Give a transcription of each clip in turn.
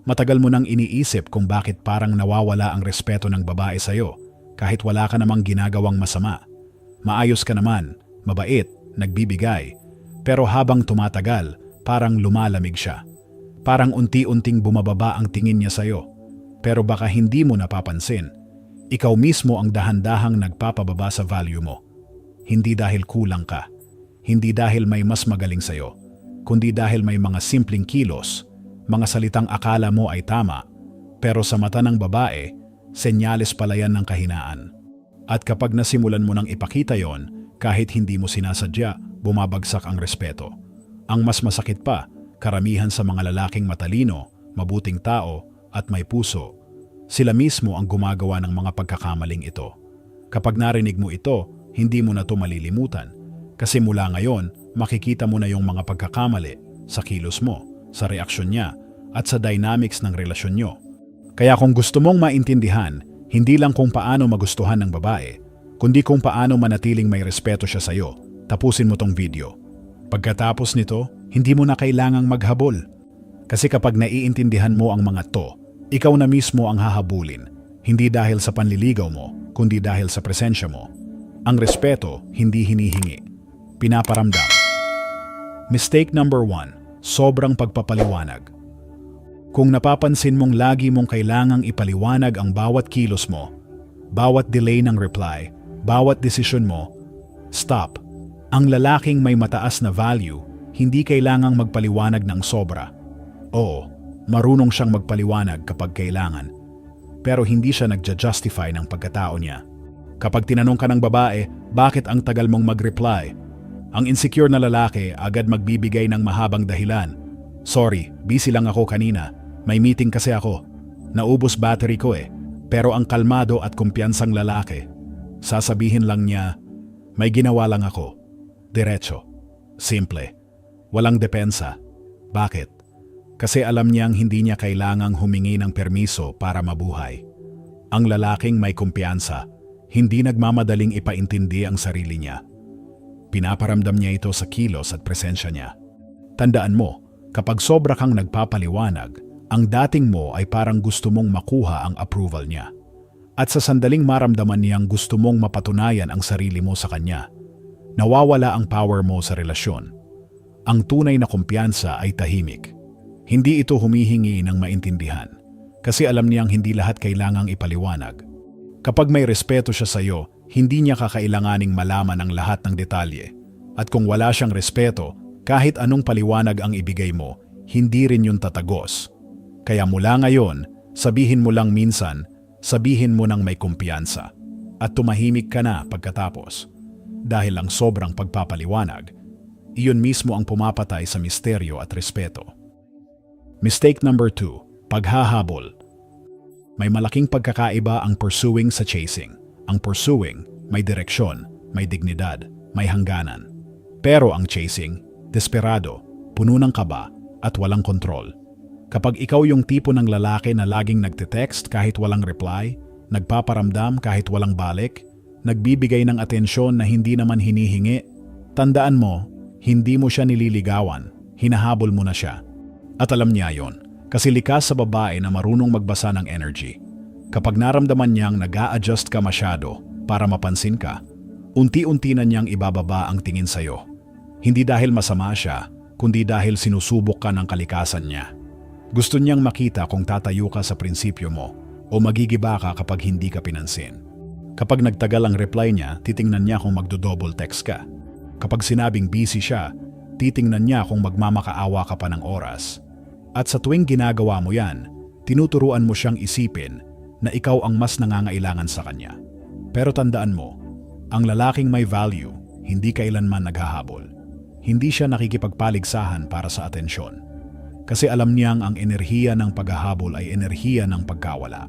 Matagal mo nang iniisip kung bakit parang nawawala ang respeto ng babae sa'yo kahit wala ka namang ginagawang masama. Maayos ka naman, mabait, nagbibigay. Pero habang tumatagal, parang lumalamig siya. Parang unti-unting bumababa ang tingin niya sa'yo. Pero baka hindi mo napapansin. Ikaw mismo ang dahan-dahang nagpapababa sa value mo. Hindi dahil kulang ka. Hindi dahil may mas magaling sa'yo. Kundi dahil may mga simpleng kilos, mga salitang akala mo ay tama, pero sa mata ng babae, senyales pala yan ng kahinaan. At kapag nasimulan mo nang ipakita yon, kahit hindi mo sinasadya, bumabagsak ang respeto. Ang mas masakit pa, karamihan sa mga lalaking matalino, mabuting tao, at may puso, sila mismo ang gumagawa ng mga pagkakamaling ito. Kapag narinig mo ito, hindi mo na ito malilimutan. Kasi mula ngayon, makikita mo na yung mga pagkakamali sa kilos mo, sa reaksyon niya, at sa dynamics ng relasyon nyo. Kaya kung gusto mong maintindihan, hindi lang kung paano magustuhan ng babae, kundi kung paano manatiling may respeto siya sa'yo, tapusin mo tong video. Pagkatapos nito, hindi mo na kailangang maghabol. Kasi kapag naiintindihan mo ang mga to, ikaw na mismo ang hahabulin, hindi dahil sa panliligaw mo, kundi dahil sa presensya mo. Ang respeto, hindi hinihingi. Pinaparamdam. Mistake number 1, sobrang pagpapaliwanag. Kung napapansin mong lagi mong kailangang ipaliwanag ang bawat kilos mo, bawat delay ng reply, bawat desisyon mo, stop. Ang lalaking may mataas na value, hindi kailangang magpaliwanag ng sobra. Oo, marunong siyang magpaliwanag kapag kailangan. Pero hindi siya nagja-justify ng pagkatao niya. Kapag tinanong ka ng babae, bakit ang tagal mong mag-reply? Ang insecure na lalaki agad magbibigay ng mahabang dahilan. Sorry, busy lang ako kanina. May meeting kasi ako. Naubos battery ko eh. Pero ang kalmado at kumpiyansang lalaki, sasabihin lang niya, may ginawa lang ako. Diretso. Simple. Walang depensa. Bakit? Kasi alam niyang hindi niya kailangang humingi ng permiso para mabuhay. Ang lalaking may kumpiyansa, hindi nagmamadaling ipaintindi ang sarili niya. Pinaparamdam niya ito sa kilos at presensya niya. Tandaan mo, kapag sobra kang nagpapaliwanag, ang dating mo ay parang gusto mong makuha ang approval niya. At sa sandaling maramdaman niyang gusto mong mapatunayan ang sarili mo sa kanya, nawawala ang power mo sa relasyon. Ang tunay na kumpiyansa ay tahimik. Hindi ito humihingi ng maintindihan, kasi alam niyang hindi lahat kailangang ipaliwanag. Kapag may respeto siya sa iyo, hindi niya kakailanganing malaman ang lahat ng detalye. At kung wala siyang respeto, kahit anong paliwanag ang ibigay mo, hindi rin yun tatagos. Kaya mula ngayon, sabihin mo lang minsan, sabihin mo nang may kumpiyansa. At tumahimik ka na pagkatapos. Dahil ang sobrang pagpapaliwanag, iyon mismo ang pumapatay sa misteryo at respeto. Mistake number 2, paghahabol. May malaking pagkakaiba ang pursuing sa chasing. Ang pursuing, may direksyon, may dignidad, may hangganan. Pero ang chasing, desperado, puno ng kaba, at walang kontrol. Kapag ikaw yung tipo ng lalaki na laging nagte-text kahit walang reply, nagpaparamdam kahit walang balik, nagbibigay ng atensyon na hindi naman hinihingi, tandaan mo, hindi mo siya nililigawan, hinahabol mo na siya. At alam niya yon, kasi likas sa babae na marunong magbasa ng energy. Kapag naramdaman niyang nag-a-adjust ka masyado para mapansin ka, unti-unti na niyang ibababa ang tingin sa'yo. Hindi dahil masama siya, kundi dahil sinusubok ka ng kalikasan niya. Gusto niyang makita kung tatayo ka sa prinsipyo mo o magigiba ka kapag hindi ka pinansin. Kapag nagtagal ang reply niya, titingnan niya kung magdo-double text ka. Kapag sinabing busy siya, titingnan niya kung magmamakaawa ka pa ng oras. At sa tuwing ginagawa mo yan, tinuturuan mo siyang isipin na ikaw ang mas nangangailangan sa kanya. Pero tandaan mo, ang lalaking may value, hindi kailanman naghahabol. Hindi siya nakikipagpaligsahan para sa atensyon. Kasi alam niyang ang enerhiya ng paghahabol ay enerhiya ng pagkawala.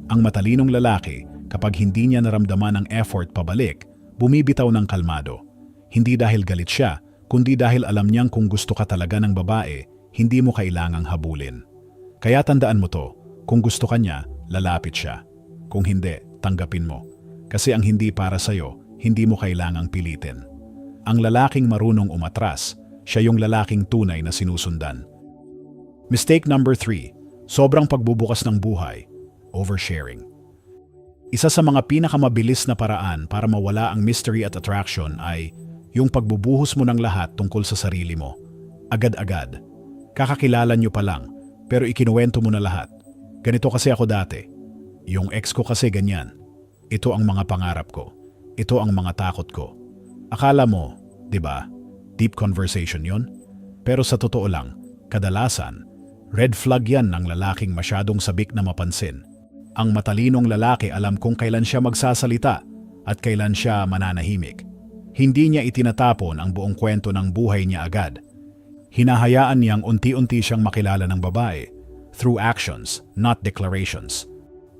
Ang matalinong lalaki, kapag hindi niya naramdaman ang effort pabalik, bumibitaw ng kalmado. Hindi dahil galit siya, kundi dahil alam niyang kung gusto ka talaga ng babae, hindi mo kailangang habulin. Kaya tandaan mo to, kung gusto ka niya, lalapit siya. Kung hindi, tanggapin mo. Kasi ang hindi para sa'yo, hindi mo kailangang pilitin. Ang lalaking marunong umatras, siya yung lalaking tunay na sinusundan. Mistake number 3, Sobrang pagbubukas ng buhay, oversharing. Isa sa mga pinakamabilis na paraan para mawala ang mystery at attraction ay yung pagbubuhos mo ng lahat tungkol sa sarili mo. Agad-agad. Kakakilala nyo pa lang, pero ikinuwento mo na lahat. Ganito kasi ako dati. Yung ex ko kasi ganyan. Ito ang mga pangarap ko. Ito ang mga takot ko. Akala mo, di ba, deep conversation yon? Pero sa totoo lang, kadalasan, red flag yan ng lalaking masyadong sabik na mapansin. Ang matalinong lalaki alam kung kailan siya magsasalita at kailan siya mananahimik. Hindi niya itinatapon ang buong kwento ng buhay niya agad. Hinahayaan niyang unti-unti siyang makilala ng babae through actions, not declarations.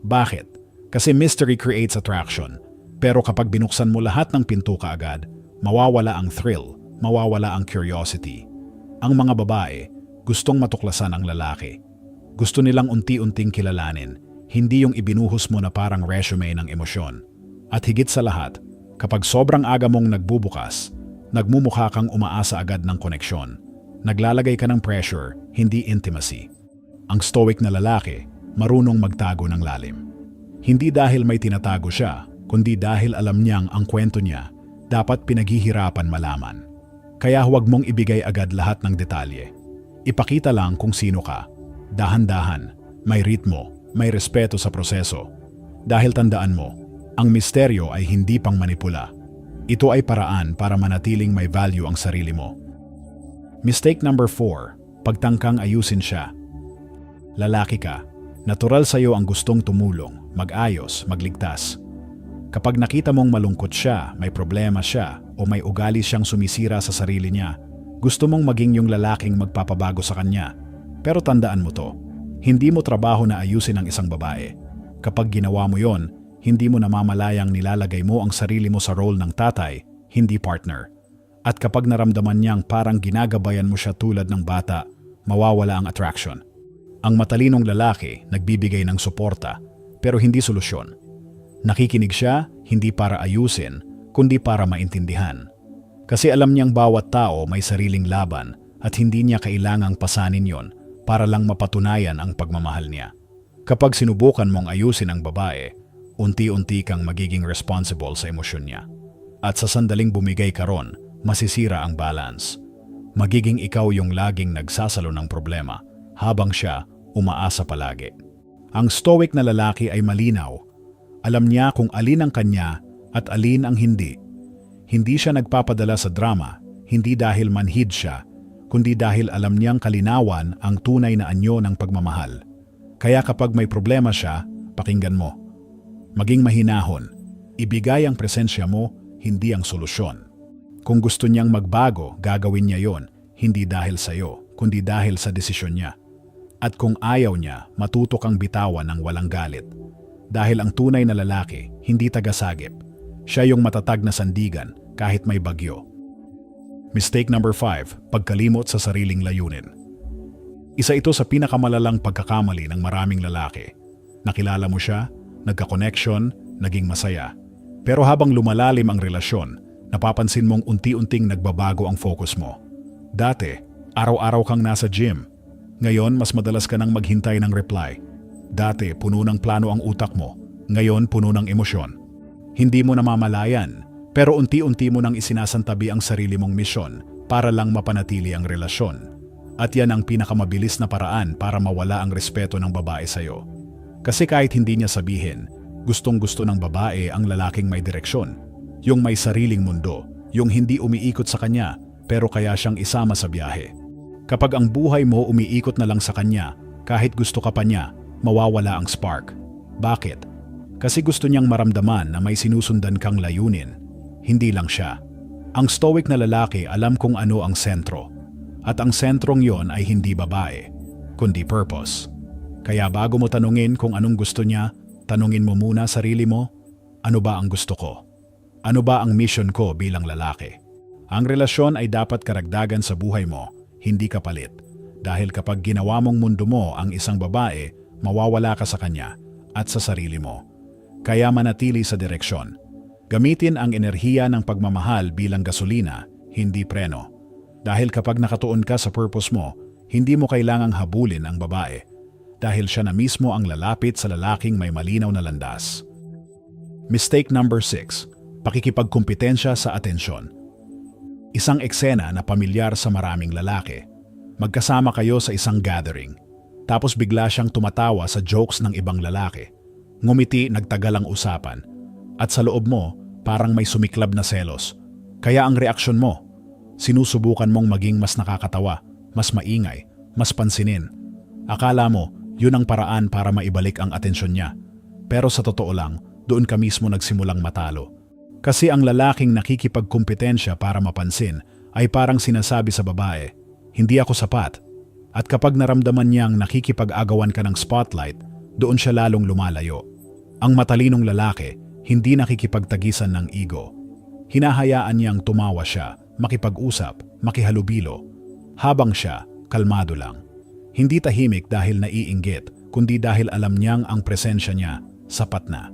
Bakit? Kasi mystery creates attraction. Pero kapag binuksan mo lahat ng pinto kaagad, mawawala ang thrill, mawawala ang curiosity. Ang mga babae, gustong matuklasan ang lalaki. Gusto nilang unti-unting kilalanin, hindi yung ibinuhos mo na parang resume ng emosyon. At higit sa lahat, kapag sobrang aga mong nagbubukas, nagmumukha kang umaasa agad ng koneksyon. Naglalagay ka ng pressure, hindi intimacy. Ang stoic na lalaki, marunong magtago ng lalim. Hindi dahil may tinatago siya, kundi dahil alam niyang ang kwento niya, dapat pinaghihirapan malaman. Kaya huwag mong ibigay agad lahat ng detalye. Ipakita lang kung sino ka. Dahan-dahan, may ritmo, may respeto sa proseso. Dahil tandaan mo, ang misteryo ay hindi pang manipula. Ito ay paraan para manatiling may value ang sarili mo. Mistake number 4, pagtangkang ayusin siya. Lalaki ka, natural sa'yo ang gustong tumulong, mag-ayos, magligtas. Kapag nakita mong malungkot siya, may problema siya, o may ugali siyang sumisira sa sarili niya, gusto mong maging yung lalaking magpapabago sa kanya. Pero tandaan mo to, hindi mo trabaho na ayusin ang isang babae. Kapag ginawa mo yon, hindi mo namamalayang nilalagay mo ang sarili mo sa role ng tatay, hindi partner. At kapag naramdaman niyang parang ginagabayan mo siya tulad ng bata, mawawala ang attraction. Ang matalinong lalaki nagbibigay ng suporta, pero hindi solusyon. Nakikinig siya, hindi para ayusin, kundi para maintindihan. Kasi alam niyang bawat tao may sariling laban at hindi niya kailangang pasanin yon para lang mapatunayan ang pagmamahal niya. Kapag sinubukan mong ayusin ang babae, unti-unti kang magiging responsible sa emosyon niya. At sa sandaling bumigay ka ron, masisira ang balance. Magiging ikaw yung laging nagsasalo ng problema, habang siya umaasa palagi. Ang stoic na lalaki ay malinaw. Alam niya kung alin ang kanya at alin ang hindi. Hindi siya nagpapadala sa drama, hindi dahil manhid siya, kundi dahil alam niyang kalinawan ang tunay na anyo ng pagmamahal. Kaya kapag may problema siya, pakinggan mo. Maging mahinahon, ibigay ang presensya mo, hindi ang solusyon. Kung gusto niyang magbago, gagawin niya yon, hindi dahil sa'yo, kundi dahil sa desisyon niya. At kung ayaw niya, matuto kang bitawan ng walang galit. Dahil ang tunay na lalaki, hindi tagasagip. Siya yung matatag na sandigan kahit may bagyo. Mistake number 5, pagkalimot sa sariling layunin. Isa ito sa pinakamalalang pagkakamali ng maraming lalaki. Nakilala mo siya, nagka-connection, naging masaya. Pero habang lumalalim ang relasyon, napapansin mong unti-unting nagbabago ang focus mo. Dati, araw-araw kang nasa gym. Ngayon, mas madalas ka nang maghintay ng reply. Dati, puno ng plano ang utak mo. Ngayon, puno ng emosyon. Hindi mo namamalayan, pero unti-unti mo nang isinasantabi ang sarili mong misyon para lang mapanatili ang relasyon. At yan ang pinakamabilis na paraan para mawala ang respeto ng babae sa'yo. Kasi kahit hindi niya sabihin, gustong-gusto ng babae ang lalaking may direksyon. Yung may sariling mundo, yung hindi umiikot sa kanya, pero kaya siyang isama sa biyahe. Kapag ang buhay mo umiikot na lang sa kanya, kahit gusto ka pa niya, mawawala ang spark. Bakit? Kasi gusto niyang maramdaman na may sinusundan kang layunin. Hindi lang siya. Ang stoic na lalaki alam kung ano ang sentro. At ang sentrong yon ay hindi babae, kundi purpose. Kaya bago mo tanungin kung anong gusto niya, tanungin mo muna sarili mo, ano ba ang gusto ko? Ano ba ang mission ko bilang lalaki? Ang relasyon ay dapat karagdagan sa buhay mo, hindi kapalit. Dahil kapag ginawa mong mundo mo ang isang babae, mawawala ka sa kanya at sa sarili mo. Kaya manatili sa direksyon. Gamitin ang enerhiya ng pagmamahal bilang gasolina, hindi preno. Dahil kapag nakatuon ka sa purpose mo, hindi mo kailangang habulin ang babae. dahil siya na mismo ang lalapit sa lalaking may malinaw na landas. Mistake number 6. Pakikipagkumpetensya sa atensyon. Isang eksena na pamilyar sa maraming lalaki. Magkasama kayo sa isang gathering. Tapos bigla siyang tumatawa sa jokes ng ibang lalaki. Ngumiti, nagtagal ang usapan. At sa loob mo, parang may sumiklab na selos. Kaya ang reaksyon mo, sinusubukan mong maging mas nakakatawa, mas maingay, mas pansinin. Akala mo, yun ang paraan para maibalik ang atensyon niya. Pero sa totoo lang, doon ka mismo nagsimulang matalo. Kasi ang lalaking nakikipagkumpetensya para mapansin ay parang sinasabi sa babae, hindi ako sapat. At kapag naramdaman niyang nakikipag-agawan ka ng spotlight, doon siya lalong lumalayo. Ang matalinong lalaki, hindi nakikipagtagisan ng ego. Hinahayaan niyang tumawa siya, makipag-usap, makihalubilo. Habang siya, kalmado lang. Hindi tahimik dahil naiinggit, kundi dahil alam niyang ang presensya niya, sapat na.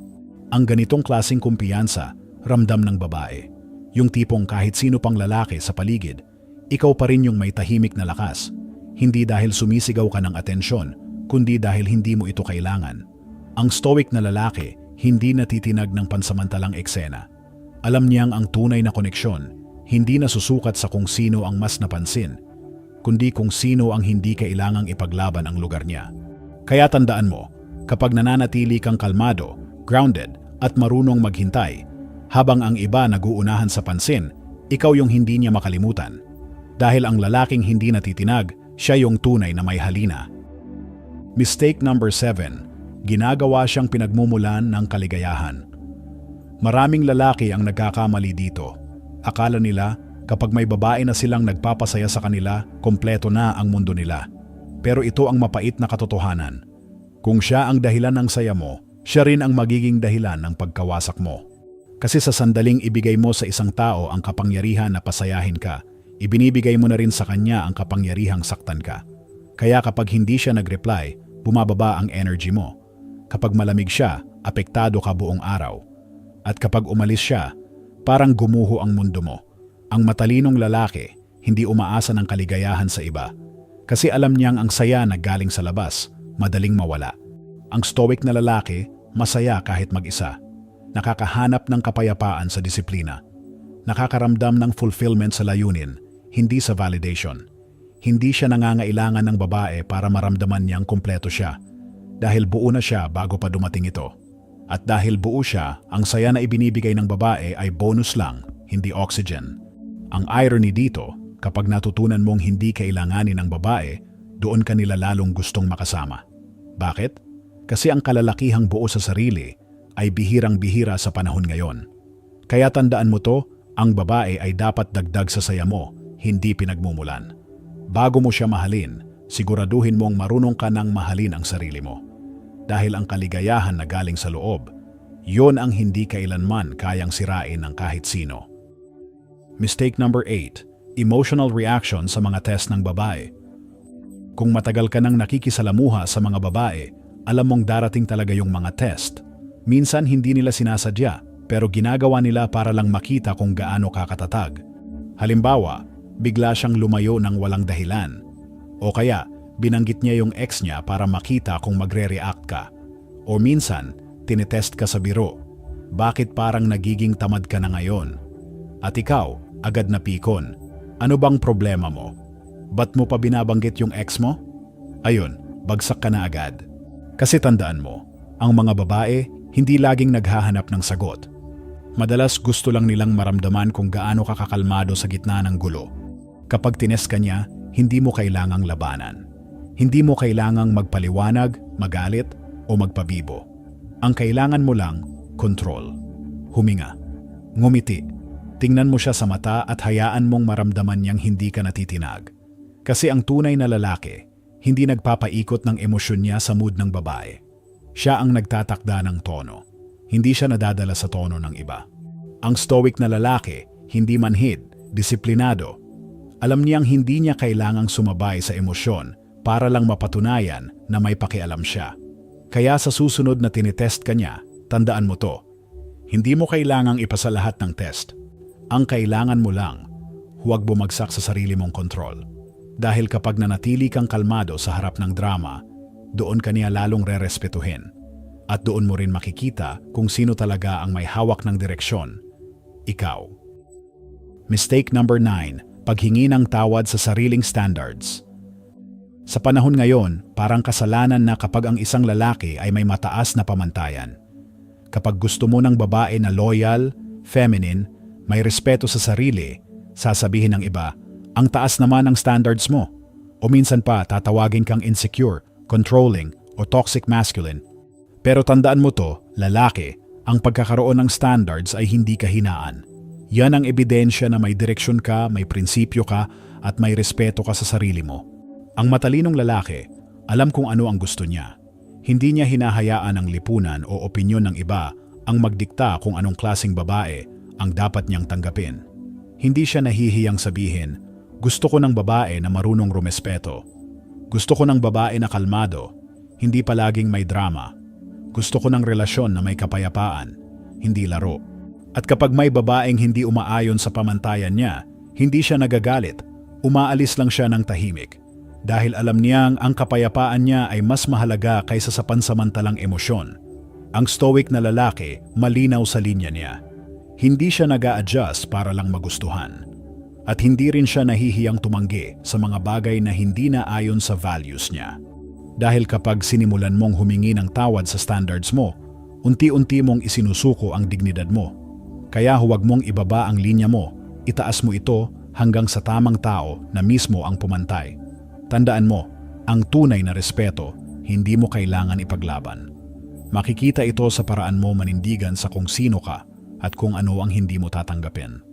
Ang ganitong klaseng kumpiyansa, ramdam ng babae. Yung tipong kahit sino pang lalaki sa paligid, ikaw pa rin yung may tahimik na lakas. Hindi dahil sumisigaw ka ng atensyon, kundi dahil hindi mo ito kailangan. Ang stoic na lalaki, hindi natitinag ng pansamantalang eksena. Alam niyang ang tunay na koneksyon, hindi nasusukat sa kung sino ang mas napansin, kundi kung sino ang hindi kailangang ipaglaban ang lugar niya. Kaya tandaan mo, kapag nananatili kang kalmado, grounded, at marunong maghintay, habang ang iba naguunahan sa pansin, ikaw yung hindi niya makalimutan. Dahil ang lalaking hindi natitinag, siya yung tunay na may halina. Mistake number 7. Ginagawa siyang pinagmumulan ng kaligayahan. Maraming lalaki ang nagkakamali dito. Akala nila, kapag may babae na silang nagpapasaya sa kanila, kompleto na ang mundo nila. Pero ito ang mapait na katotohanan. Kung siya ang dahilan ng saya mo, siya rin ang magiging dahilan ng pagkawasak mo. Kasi sa sandaling ibigay mo sa isang tao ang kapangyarihan na pasayahin ka, ibinibigay mo na rin sa kanya ang kapangyarihang saktan ka. Kaya kapag hindi siya nag-reply, bumababa ang energy mo. Kapag malamig siya, apektado ka buong araw. At kapag umalis siya, parang gumuho ang mundo mo. Ang matalinong lalaki, hindi umaasa ng kaligayahan sa iba. Kasi alam niyang ang saya na galing sa labas, madaling mawala. Ang stoic na lalaki, masaya kahit mag-isa. Nakakahanap ng kapayapaan sa disiplina. Nakakaramdam ng fulfillment sa layunin, hindi sa validation. Hindi siya nangangailangan ng babae para maramdaman niyang kumpleto siya. Dahil buo na siya bago pa dumating ito. At dahil buo siya, ang saya na ibinibigay ng babae ay bonus lang, hindi oxygen. Ang irony dito, kapag natutunan mong hindi kailanganin ng babae, doon ka nila lalong gustong makasama. Bakit? Kasi ang kalalakihang buo sa sarili ay bihirang-bihira sa panahon ngayon. Kaya tandaan mo to, ang babae ay dapat dagdag sa saya mo, hindi pinagmumulan. Bago mo siya mahalin, siguraduhin mong marunong ka nang mahalin ang sarili mo. Dahil ang kaligayahan na galing sa loob, yon ang hindi kailanman kayang sirain ng kahit sino. Mistake number 8. Emotional reaction sa mga test ng babae. Kung matagal ka nang nakikisalamuha sa mga babae, alam mong darating talaga yung mga test. Minsan hindi nila sinasadya, pero ginagawa nila para lang makita kung gaano kakatatag. Halimbawa, bigla siyang lumayo ng walang dahilan. O kaya, binanggit niya yung ex niya para makita kung magre-react ka. O minsan, tinetest ka sa biro. Bakit parang nagiging tamad ka na ngayon? At ikaw, agad na pikon. Ano bang problema mo? Ba't mo pa binabanggit yung ex mo? Ayun, bagsak ka na agad. Kasi tandaan mo, ang mga babae hindi laging naghahanap ng sagot. Madalas gusto lang nilang maramdaman kung gaano ka kakalmado sa gitna ng gulo. Kapag tinest ka niya, hindi mo kailangang labanan. Hindi mo kailangang magpaliwanag, magalit, o magpabibo. Ang kailangan mo lang, control. Huminga. Ngumiti. Tingnan mo siya sa mata at hayaan mong maramdaman niyang hindi ka natitinag. Kasi ang tunay na lalaki, hindi nagpapaikot ng emosyon niya sa mood ng babae. Siya ang nagtatakda ng tono. Hindi siya nadadala sa tono ng iba. Ang stoic na lalaki, hindi manhid, disiplinado. Alam niyang hindi niya kailangang sumabay sa emosyon para lang mapatunayan na may pakialam siya. Kaya sa susunod na tinitest ka niya, tandaan mo to. Hindi mo kailangang ipasa lahat ng test. Ang kailangan mo lang, huwag bumagsak sa sarili mong kontrol. Dahil kapag nanatili kang kalmado sa harap ng drama, doon ka niya lalong rerespetuhin. At doon mo rin makikita kung sino talaga ang may hawak ng direksyon. Ikaw. Mistake number 9, paghingi ng tawad sa sariling standards. Sa panahon ngayon, parang kasalanan na kapag ang isang lalaki ay may mataas na pamantayan. Kapag gusto mo ng babae na loyal, feminine, may respeto sa sarili, sasabihin ng iba, ang taas naman ng standards mo. O minsan pa tatawagin kang insecure, controlling, o toxic masculine. Pero tandaan mo to, lalaki, ang pagkakaroon ng standards ay hindi kahinaan. Yan ang ebidensya na may direksyon ka, may prinsipyo ka, at may respeto ka sa sarili mo. Ang matalinong lalaki, alam kung ano ang gusto niya. Hindi niya hinahayaan ang lipunan o opinyon ng iba ang magdikta kung anong klaseng babae ang dapat niyang tanggapin. Hindi siya nahihiyang sabihin, gusto ko ng babae na marunong rumespeto. Gusto ko ng babae na kalmado, hindi palaging may drama. Gusto ko ng relasyon na may kapayapaan, hindi laro. At kapag may babaeng hindi umaayon sa pamantayan niya, hindi siya nagagalit, umaalis lang siya ng tahimik. Dahil alam niyang ang kapayapaan niya ay mas mahalaga kaysa sa pansamantalang emosyon. Ang stoic na lalaki, malinaw sa linya niya. Hindi siya nag-a-adjust para lang magustuhan. At hindi rin siya nahihiyang tumanggi sa mga bagay na hindi na ayon sa values niya. Dahil kapag sinimulan mong humingi ng tawad sa standards mo, unti-unti mong isinusuko ang dignidad mo. Kaya huwag mong ibaba ang linya mo, itaas mo ito hanggang sa tamang tao na mismo ang pumantay. Tandaan mo, ang tunay na respeto, hindi mo kailangan ipaglaban. Makikita ito sa paraan mo manindigan sa kung sino ka at kung ano ang hindi mo tatanggapin.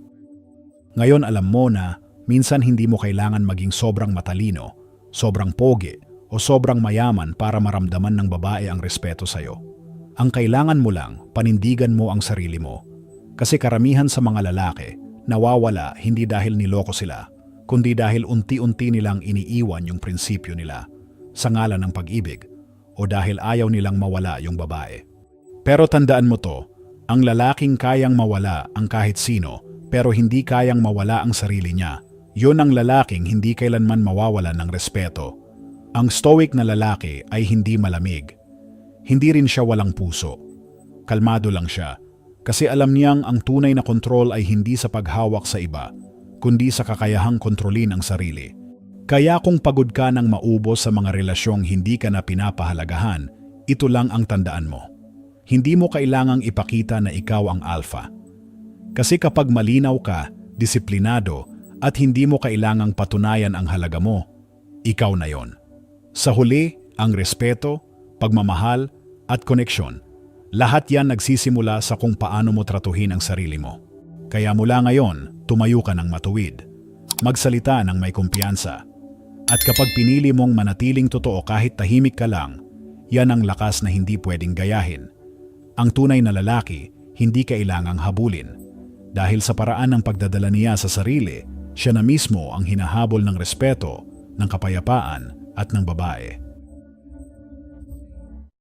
Ngayon alam mo na minsan hindi mo kailangan maging sobrang matalino, sobrang pogi, o sobrang mayaman para maramdaman ng babae ang respeto sa'yo. Ang kailangan mo lang, panindigan mo ang sarili mo. Kasi karamihan sa mga lalaki, nawawala hindi dahil niloko sila, kundi dahil unti-unti nilang iniiwan yung prinsipyo nila sa ngalan ng pag-ibig o dahil ayaw nilang mawala yung babae. Pero tandaan mo to, ang lalaking kayang mawala ang kahit sino pero hindi kayang mawala ang sarili niya, yun ang lalaking hindi kailanman mawawala ng respeto. Ang stoic na lalaki ay hindi malamig. Hindi rin siya walang puso. Kalmado lang siya kasi alam niyang ang tunay na kontrol ay hindi sa paghawak sa iba, kundi sa kakayahang kontrolin ang sarili. Kaya kung pagod ka ng maubos sa mga relasyong hindi ka na pinapahalagahan, ito lang ang tandaan mo. Hindi mo kailangang ipakita na ikaw ang alpha. Kasi kapag malinaw ka, disiplinado, at hindi mo kailangang patunayan ang halaga mo, ikaw na yon. Sa huli, ang respeto, pagmamahal, at koneksyon. Lahat yan nagsisimula sa kung paano mo tratuhin ang sarili mo. Kaya mula ngayon, tumayo ka ng matuwid. Magsalita ng may kumpiyansa. At kapag pinili mong manatiling totoo kahit tahimik ka lang, yan ang lakas na hindi pwedeng gayahin. Ang tunay na lalaki, hindi kailangang habulin. Dahil sa paraan ng pagdadala niya sa sarili, siya na mismo ang hinahabol ng respeto, ng kapayapaan at ng babae.